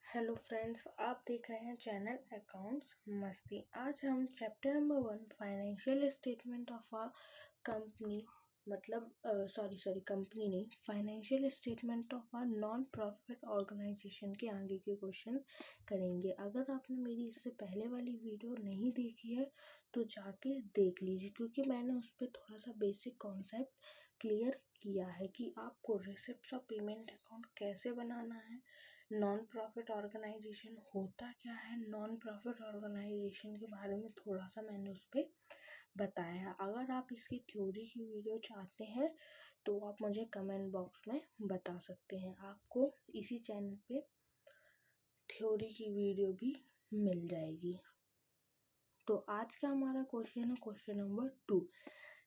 Hello friends, आप देख रहे हैं चैनल अकाउंट्स मस्ती। आज हम chapter number 1 financial statement of a company company नहीं, financial statement of a non profit organisation के आगे के क्वेश्चन करेंगे। अगर आपने मेरी इससे पहले वाली वीडियो नहीं देखी है तो जाके देख लीजिए, क्योंकि मैंने उस पर थोड़ा सा बेसिक कॉन्सेप्ट क्लियर किया है कि आपको रिसिप्ट ऑफ पेमेंट अकाउंट कैसे बनाना है, नॉन प्रॉफिट ऑर्गेनाइजेशन होता क्या है, नॉन प्रॉफिट ऑर्गेनाइजेशन के बारे में थोड़ा सा मैंने उस पर बताया है। अगर आप इसकी थ्योरी की वीडियो चाहते हैं तो आप मुझे कमेंट बॉक्स में बता सकते हैं, आपको इसी चैनल पे थ्योरी की वीडियो भी मिल जाएगी। तो आज का हमारा क्वेश्चन है क्वेश्चन नंबर 2।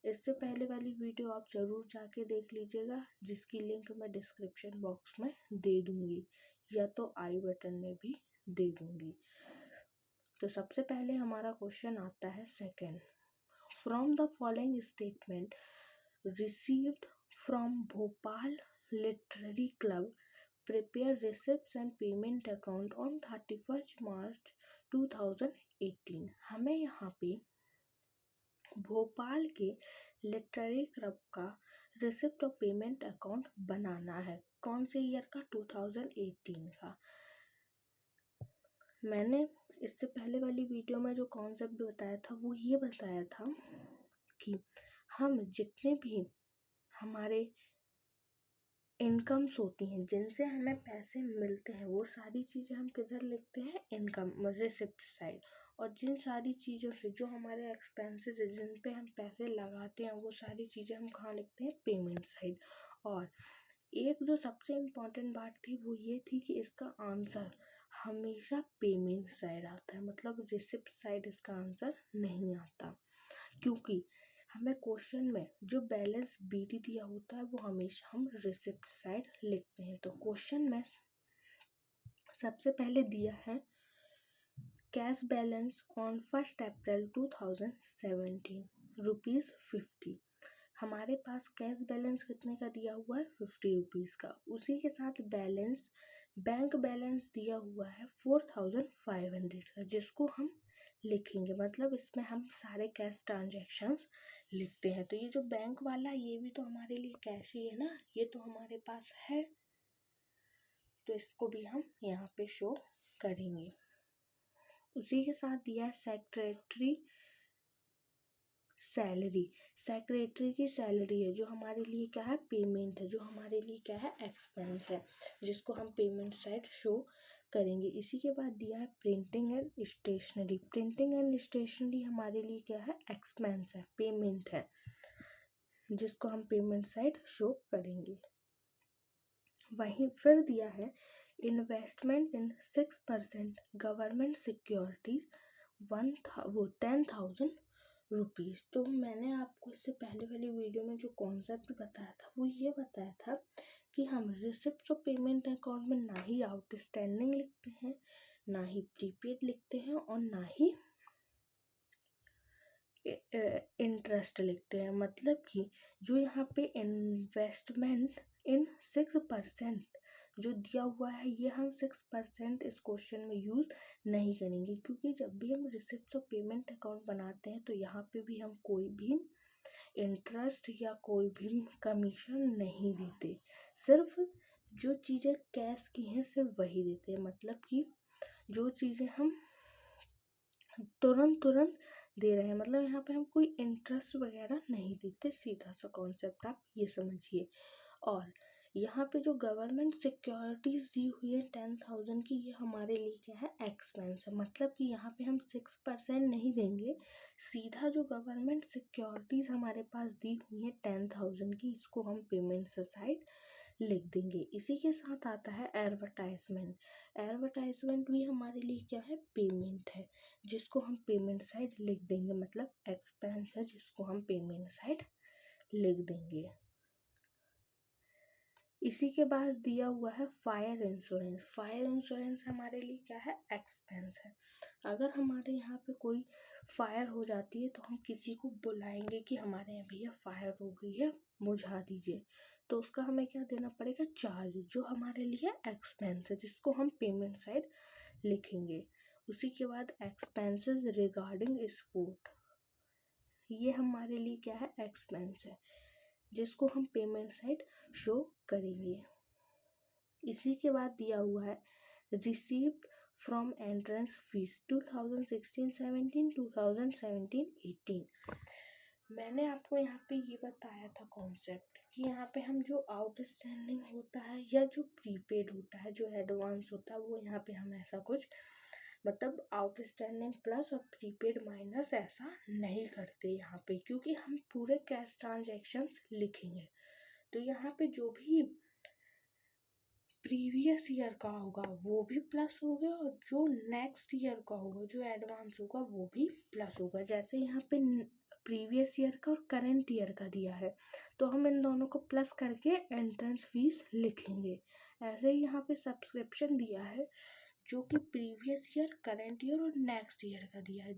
इससे पहले वाली वीडियो आप ज़रूर जाके देख लीजिएगा, जिसकी लिंक मैं डिस्क्रिप्शन बॉक्स में दे दूँगी या तो आई बटन में भी दे दूँगी। तो सबसे पहले हमारा क्वेश्चन आता है second. From the following statement received from Bhopal literary club prepare receipts and payment account on 31st March 2018। हमें यहाँ पे भोपाल के लिटरेरी क्लब का रिसिप्ट और पेमेंट अकाउंट बनाना है। कौन से ईयर का? 2018 का। मैंने इससे पहले वाली वीडियो में जो कॉन्सेप्ट बताया था वो ये बताया था कि हम जितने भी हमारे इनकम्स होती हैं, जिनसे हमें पैसे मिलते हैं, वो सारी चीज़ें हम किधर लिखते हैं? Income receipt side. और जिन सारी चीज़ों से जो हमारे एक्सपेंसेस है, जिन पे हम पैसे लगाते हैं, वो सारी चीज़ें हम कहाँ लिखते हैं? Payment side. और एक जो सबसे इम्पॉर्टेंट बात थी वो ये थी कि इसका आंसर हमेशा पेमेंट साइड आता है, मतलब रिसिप्ट साइड इसका आंसर नहीं आता, क्योंकि हमें क्वेश्चन में जो बैलेंस बीटी दिया होता है वो हमेशा हम रिसिप्ट साइड लिखते हैं। तो क्वेश्चन में सबसे पहले दिया है कैश बैलेंस ऑन 1 अप्रैल 2017 ₹50। हमारे पास कैश बैलेंस कितने का दिया हुआ है? 50 रुपीज़ का। उसी के साथ बैलेंस बैंक बैलेंस दिया हुआ है 4500 का, जिसको हम लिखेंगे, मतलब इसमें हम सारे कैश ट्रांजैक्शंस लिखते हैं। तो ये जो बैंक वाला, ये भी तो हमारे लिए कैश ही है ना, ये तो हमारे पास है, तो इसको भी हम यहाँ पे शो करेंगे। उसी के साथ दिया है सेक्रेटरी सैलरी। सेक्रेटरी की सैलरी है, जो हमारे लिए क्या है? पेमेंट है, जो हमारे लिए क्या है? एक्सपेंस है, जिसको हम पेमेंट साइड शो करेंगे। इसी के बाद दिया है printing and stationery. Printing and stationery हमारे लिए क्या है? एक्सपेंस है, पेमेंट है, जिसको हम पेमेंट साइड शो करेंगे। वहीं फिर दिया है इन्वेस्टमेंट इन 6% गवर्नमेंट सिक्योरिटीज 10,000 रुपीज़। तो मैंने आपको इससे पहले वाली वीडियो में जो कॉन्सेप्ट बताया था वो ये बताया था कि हम रिसिप्ट ऑफ पेमेंट अकाउंट में ना ही आउटस्टैंडिंग लिखते हैं, ना ही प्रीपेड लिखते हैं, और ना ही इंटरेस्ट लिखते हैं। मतलब कि जो यहाँ पे इन्वेस्टमेंट इन 6% जो दिया हुआ है, ये हम 6% इस क्वेश्चन में यूज़ नहीं करेंगे, क्योंकि जब भी हम रिसिप्ट ऑफ पेमेंट अकाउंट बनाते हैं तो यहाँ पे भी हम कोई भी इंटरेस्ट या कोई भी कमीशन नहीं देते, सिर्फ जो चीज़ें कैश की हैं सिर्फ वही देते हैं। मतलब कि जो चीज़ें हम तुरंत दे रहे हैं, मतलब यहाँ पे हम कोई इंटरेस्ट वगैरह नहीं देते, सीधा सा कॉन्सेप्ट आप ये समझिए। और यहाँ पे जो गवर्नमेंट सिक्योरिटीज़ दी हुई है 10,000 की, ये हमारे लिए क्या है? एक्सपेंस है। मतलब कि यहाँ पे हम 6% नहीं देंगे, सीधा जो गवर्नमेंट सिक्योरिटीज़ हमारे पास दी हुई है 10,000 की, इसको हम पेमेंट से साइड लिख देंगे। इसी के साथ आता है एडवर्टाइजमेंट। एडवर्टाइजमेंट भी हमारे लिए क्या है? पेमेंट है, जिसको हम पेमेंट साइड लिख देंगे, मतलब एक्सपेंस है, जिसको हम पेमेंट साइड लिख देंगे। इसी के बाद दिया हुआ है फायर इंश्योरेंस। फायर इंश्योरेंस हमारे लिए क्या है? एक्सपेंस है। अगर हमारे यहाँ पे कोई फायर हो जाती है तो हम किसी को बुलाएंगे कि हमारे यहाँ भैया फायर हो गई है, बुझा दीजिए, तो उसका हमें क्या देना पड़ेगा, चार्ज, जो हमारे लिए एक्सपेंस है, जिसको हम पेमेंट साइड लिखेंगे। उसी के बाद एक्सपेंसेस रिगार्डिंग स्पोर्ट, ये हमारे लिए क्या है, एक्सपेंस है, जिसको हम पेमेंट साइड शो करेंगे। इसी के बाद दिया हुआ है रिसीव्ड फ्रॉम एंट्रेंस फीस 2016-17, 2017-18। मैंने आपको यहाँ पे ये बताया था कॉन्सेप्ट कि यहाँ पे हम जो आउटस्टैंडिंग होता है या जो प्रीपेड होता है, जो एडवांस होता है, वो यहाँ पे हम ऐसा कुछ मतलब आउटस्टैंडिंग प्लस और प्रीपेड माइनस ऐसा नहीं करते यहाँ पे, क्योंकि हम पूरे कैश ट्रांजैक्शंस लिखेंगे। तो यहाँ पे जो भी प्रीवियस ईयर का होगा वो भी प्लस होगा, और जो नेक्स्ट ईयर का होगा, जो एडवांस होगा, वो भी प्लस होगा। जैसे यहाँ पे प्रीवियस ईयर का और करंट ईयर का दिया है, तो हम इन दोनों को प्लस करके एंट्रेंस फीस लिखेंगे। ऐसे ही यहाँ पे सब्सक्रिप्शन दिया है, जो कि प्रीवियस ईयर, करंट ईयर और नेक्स्ट ईयर का दिया है,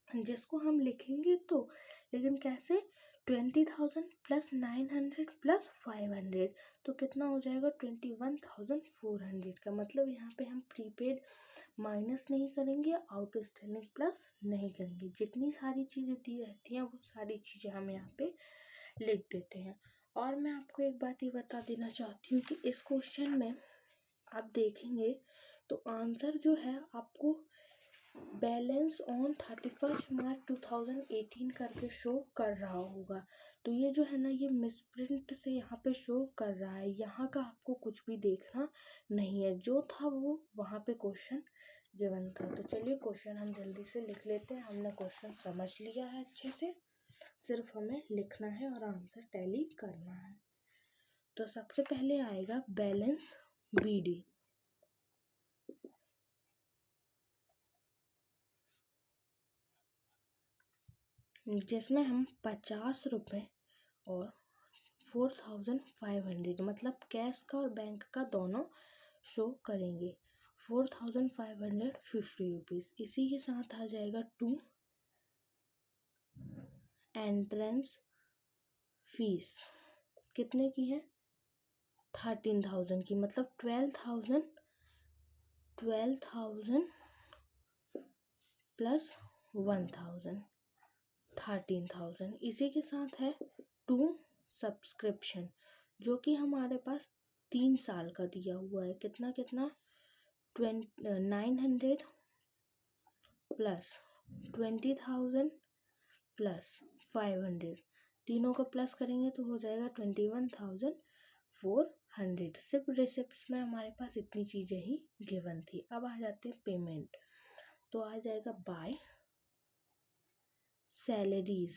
जिसको हम लिखेंगे तो, लेकिन कैसे, 20,000 प्लस 900 प्लस 500, तो कितना हो जाएगा, 21,400 का। मतलब यहाँ पे हम प्रीपेड माइनस नहीं करेंगे, आउटस्टैंडिंग प्लस नहीं करेंगे, जितनी सारी चीज़ें दी रहती हैं वो सारी चीज़ें हम यहाँ पे लिख देते हैं। और मैं आपको एक बात ये बता देना चाहती हूँ कि इस क्वेश्चन में आप देखेंगे तो आंसर जो है आपको बैलेंस ऑन 31 मार्च 2018 करके शो कर रहा होगा। तो ये जो है ना, ये मिसप्रिंट से यहाँ पे शो कर रहा है, यहाँ का आपको कुछ भी देखना नहीं है, जो था वो वहाँ पे क्वेश्चन गिवन था। तो चलिए क्वेश्चन हम जल्दी से लिख लेते हैं। हमने क्वेश्चन समझ लिया है अच्छे से, सिर्फ हमें लिखना है और आंसर टैली करना है। तो सबसे पहले आएगा बैलेंस BD, जिसमें हम 50 रुपये और 4,500 मतलब कैश का और बैंक का दोनों शो करेंगे। 4,550 रुपीज़। इसी के साथ आ जाएगा 2 एंट्रेंस फीस, कितने की है, 13,000 की, मतलब 12,000 प्लस 1,000 13,000। इसी के साथ है 2 सब्सक्रिप्शन, जो कि हमारे पास 3 साल का दिया हुआ है, कितना कितना, 900 प्लस 20,000 प्लस 500, तीनों को प्लस करेंगे तो हो जाएगा 21,400। सिर्फ रिसिप्ट्स में हमारे पास इतनी चीज़ें ही गिवन थी। अब आ जाते हैं पेमेंट, तो आ जाएगा बाय सैलरीज,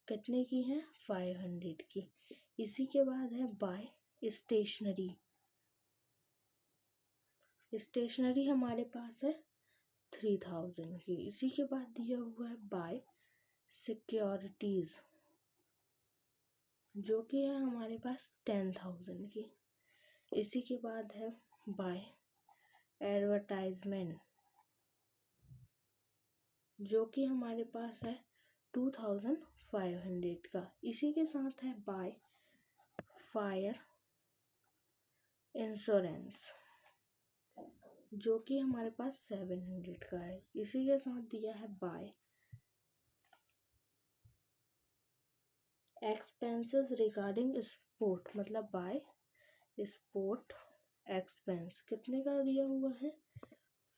कितने की है, 500 की। इसी के बाद है बाय स्टेशनरी, स्टेशनरी हमारे पास है 3,000 की। इसी के बाद दिया हुआ है बाय सिक्योरिटीज, जो कि है हमारे पास 10,000 की। इसी के बाद है बाय एडवर्टाइजमेंट, जो कि हमारे पास है 2,500 का। इसी के साथ है बाय फायर इंश्योरेंस, जो कि हमारे पास 700 का है। इसी के साथ दिया है बाय एक्सपेंसेस रिगार्डिंग स्पोर्ट, मतलब बाय स्पोर्ट एक्सपेंस, कितने का दिया हुआ है,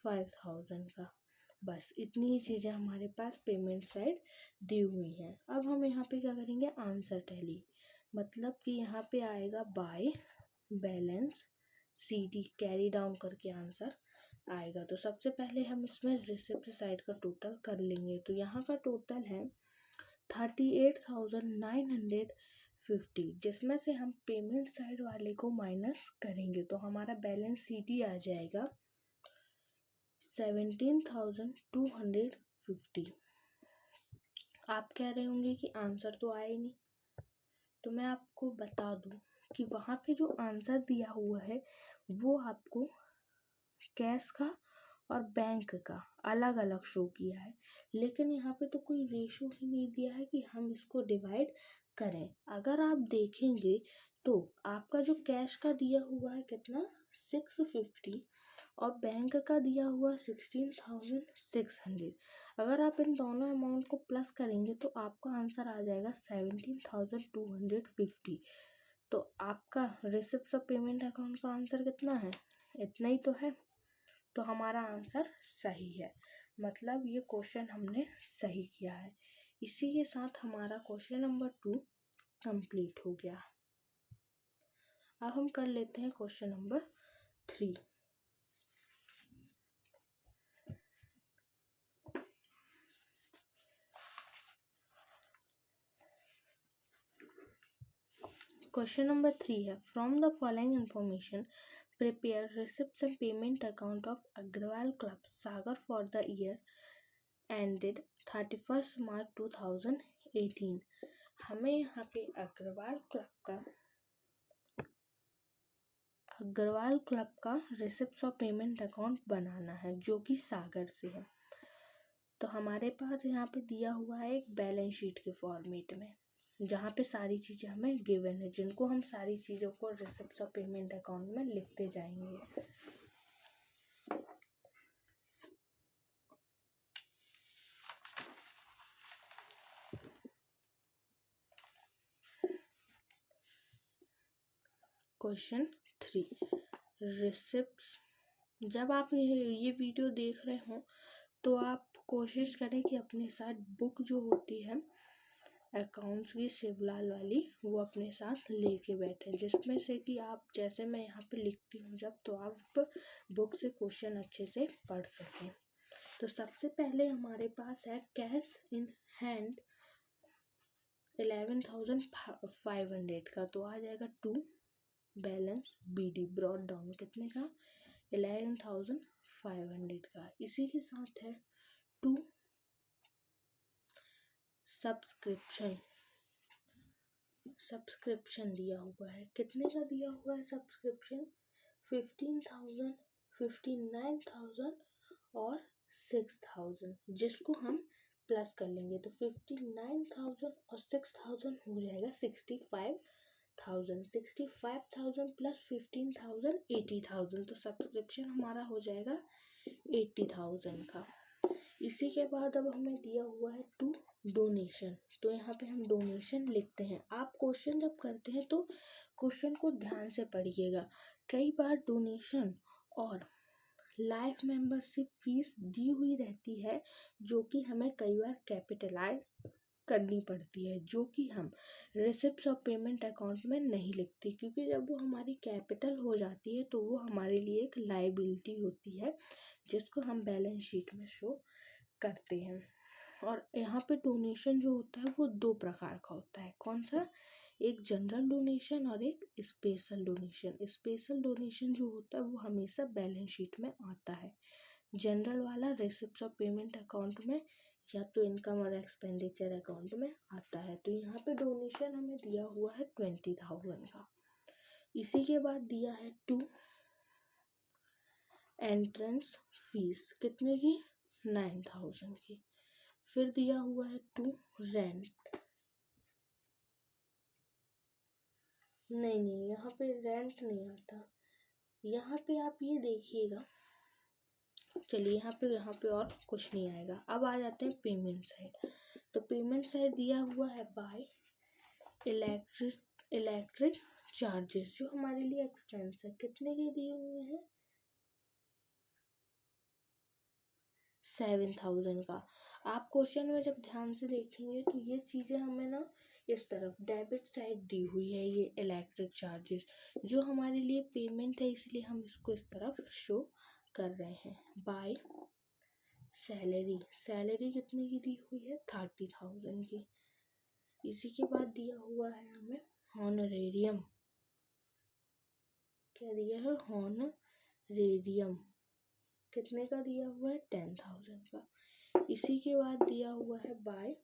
5,000 का। बस इतनी ही चीज़ें हमारे पास पेमेंट साइड दी हुई हैं। अब हम यहाँ पे क्या करेंगे, आंसर टैली, मतलब कि यहाँ पे आएगा by balance CD carry down करके आंसर आएगा। तो सबसे पहले हम इसमें रिसिप्ट साइड का टोटल कर लेंगे। तो यहाँ का टोटल है 38,950, जिसमें से हम पेमेंट साइड वाले को माइनस करेंगे तो हमारा बैलेंस CD आ जाएगा 17,250। आप कह रहे होंगे कि आंसर तो आया ही नहीं, तो मैं आपको बता दूं कि वहाँ पे जो आंसर दिया हुआ है वो आपको कैश का और बैंक का अलग अलग शो किया है, लेकिन यहाँ पे तो कोई रेशो ही नहीं दिया है कि हम इसको डिवाइड करें। अगर आप देखेंगे तो आपका जो कैश का दिया हुआ है कितना 650 और बैंक का दिया हुआ 16,600। अगर आप इन दोनों अमाउंट को प्लस करेंगे तो आपका आंसर आ जाएगा 17,250। तो आपका रिसिप्ट ऑफ पेमेंट अकाउंट का आंसर कितना है, इतना ही तो है। तो हमारा आंसर सही है, मतलब ये क्वेश्चन हमने सही किया है। इसी के साथ हमारा क्वेश्चन नंबर 2 कंप्लीट हो गया। अब हम कर लेते हैं क्वेश्चन नंबर 3। क्वेश्चन नंबर 3 है, from the following information prepare receipts and payment account of Agarwal club Sagar for the year ended 31 March 2018। हमें यहाँ पे अग्रवाल क्लब का रिसिप्ट्स ऑफ पेमेंट अकाउंट बनाना है जो कि सागर से है। तो हमारे पास यहाँ पे दिया हुआ है एक बैलेंस शीट के फॉर्मेट में, जहाँ पे सारी चीज़ें हमें गिवन है, जिनको हम सारी चीज़ों को रिसिप्ट्स ऑफ पेमेंट अकाउंट में लिखते जाएंगे। Question 3, receipts. जब आप ये वीडियो देख रहे हो तो आप कोशिश करें कि अपने साथ बुक जो होती है अकाउंट्स की शिवलाल वाली, वो अपने साथ लेके बैठे, जिसमें से कि आप, जैसे मैं यहाँ पे लिखती हूँ जब, तो आप बुक से क्वेश्चन अच्छे से पढ़ सकें। तो सबसे पहले हमारे पास है कैश इन हैंड 11,500 का, तो आ जाएगा 2 बैलेंस BD ब्रॉड डाउन कितने का 11,500 का। इसी के साथ है 2 सब्सक्रिप्शन दिया हुआ है, कितने का दिया हुआ है सब्सक्रिप्शन 15,000, 59,000 और 6,000, जिसको हम प्लस कर लेंगे तो 59,000 और 6,000 हो जाएगा 65,000। 65,000 प्लस 15,000 80,000, तो सब्सक्रिप्शन हमारा हो जाएगा 80,000 का। इसी के बाद अब हमें दिया हुआ है 2 डोनेशन, तो यहाँ पे हम डोनेशन लिखते हैं। आप क्वेश्चन जब करते हैं तो क्वेश्चन को ध्यान से पढ़िएगा। कई बार डोनेशन और लाइफ मेंबरशिप फीस दी हुई रहती है, जो कि हमें कई बार कैपिटलाइज करनी पड़ती है, जो कि हम रिसिप्ट्स ऑफ पेमेंट अकाउंट में नहीं लिखते, क्योंकि जब वो हमारी कैपिटल हो जाती है तो वो हमारे लिए एक लाइबिलिटी होती है, जिसको हम बैलेंस शीट में शो करते हैं। और यहाँ पे डोनेशन जो होता है वो 2 प्रकार का होता है, कौन सा, एक जनरल डोनेशन और एक स्पेशल डोनेशन। स्पेशल डोनेशन जो होता है वो हमेशा बैलेंस शीट में आता है, जनरल वाला रिसिप्ट्स ऑफ पेमेंट अकाउंट में या तो इनकम और एक्सपेंडिचर अकाउंट में आता है। तो यहाँ पे डोनेशन हमें दिया हुआ है 20,000 का। इसी के बाद दिया है 2 एंट्रेंस फीस कितने की 9,000 की। फिर दिया हुआ है 2 रेंट, नहीं यहाँ पे रेंट नहीं आता, यहाँ पे आप ये देखिएगा। चलिए यहाँ पे और कुछ नहीं आएगा। अब आ जाते हैं पेमेंट साइड। तो पेमेंट साइड दिया हुआ है बाय इलेक्ट्रिक चार्जेस, जो हमारे लिए एक्सपेंस है, कितने के दिए हुए हैं 7,000 का। आप क्वेश्चन में जब ध्यान से देखेंगे तो ये चीज़ें हमें ना इस तरफ डेबिट साइड दी हुई है, ये इलेक्ट्रिक चार्जेस जो हमारे लिए पेमेंट है, इसलिए हम इसको इस तरफ शो कर रहे हैं। बाय सैलरी कितने की दी हुई है 30,000 की। इसी के बाद दिया हुआ है हमें हॉनरेरियम, क्या दिया है हॉनरेरियम, कितने का दिया हुआ है 10,000 का। इसी के बाद दिया हुआ है बाय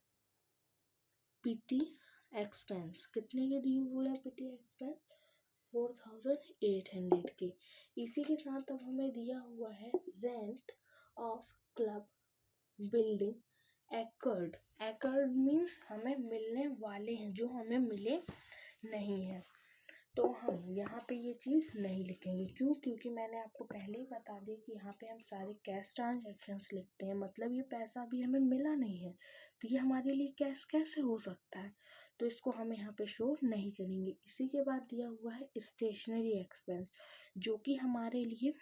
पीटी एक्सपेंस, कितने के दिए हुए हैं पीटी एक्सपेंस 4,800 के। इसी के साथ अब हमें दिया हुआ है rent of club building acquired, acquired means हमें मिलने वाले हैं, जो हमें मिले नहीं हैं। तो हम यहाँ पे ये चीज़ नहीं लिखेंगे। क्यों? क्योंकि मैंने आपको पहले ही बता दिया कि यहाँ पे हम सारे कैश ट्रांजैक्शंस लिखते हैं, मतलब ये पैसा अभी हमें मिला नहीं है, तो ये हमारे लिए कैश कैसे हो सकता है, तो इसको हम यहाँ पे शो नहीं करेंगे। इसी के बाद दिया हुआ है स्टेशनरी एक्सपेंस, जो कि हमारे लिए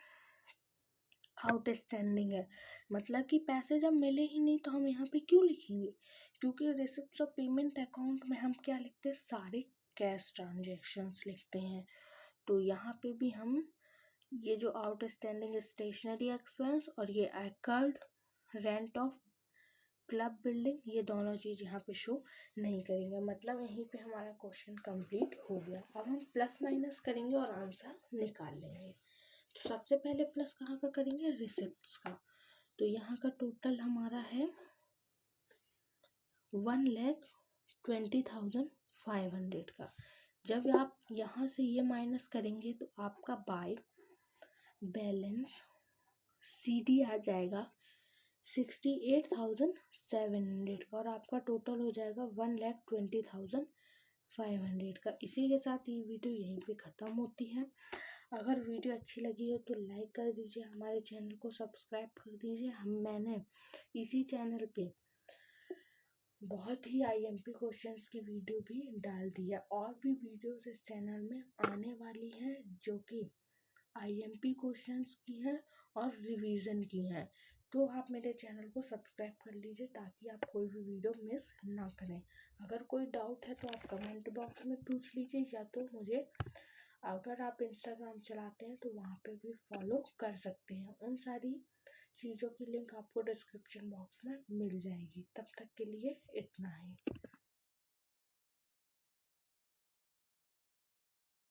आउटस्टैंडिंग है, मतलब कि पैसे जब मिले ही नहीं तो हम यहाँ पे क्यों लिखेंगे? क्योंकि रिसिप्ट्स ऑफ पेमेंट अकाउंट में हम क्या लिखते हैं? सारे कैश ट्रांजैक्शंस लिखते हैं। तो यहाँ पे भी हम ये जो आउटस्टैंडिंग स्टेशनरी एक्सपेंस और ये occurred rent of club building, ये दोनों चीज़ यहाँ पे शो नहीं करेंगे। मतलब यहीं पे हमारा क्वेश्चन कंप्लीट हो गया। अब हम प्लस माइनस करेंगे और आंसर निकाल लेंगे। तो सबसे पहले प्लस कहाँ का करेंगे? रिसिप्ट्स का। तो यहाँ का टोटल हमारा है 1,20,500 का। जब आप यहाँ से ये माइनस करेंगे तो आपका बाय बैलेंस CD आ जाएगा 68,700 का, और आपका टोटल हो जाएगा 1,20,500 का। इसी के साथ ये वीडियो यहीं पे ख़त्म होती है। अगर वीडियो अच्छी लगी हो तो लाइक कर दीजिए, हमारे चैनल को सब्सक्राइब कर दीजिए। मैंने इसी चैनल पे बहुत ही IMP क्वेश्चंस की वीडियो भी डाल दी है, और भी वीडियोस इस चैनल में आने वाली हैं जो कि IMP क्वेश्चंस की हैं और रिवीजन की हैं। तो आप मेरे चैनल को सब्सक्राइब कर लीजिए ताकि आप कोई भी वीडियो मिस ना करें। अगर कोई डाउट है तो आप कमेंट बॉक्स में पूछ लीजिए, या तो मुझे अगर आप इंस्टाग्राम चलाते हैं तो वहाँ पे भी फॉलो कर सकते हैं। उन सारी चीज़ों की लिंक आपको डिस्क्रिप्शन बॉक्स में मिल जाएगी। तब तक के लिए इतना ही।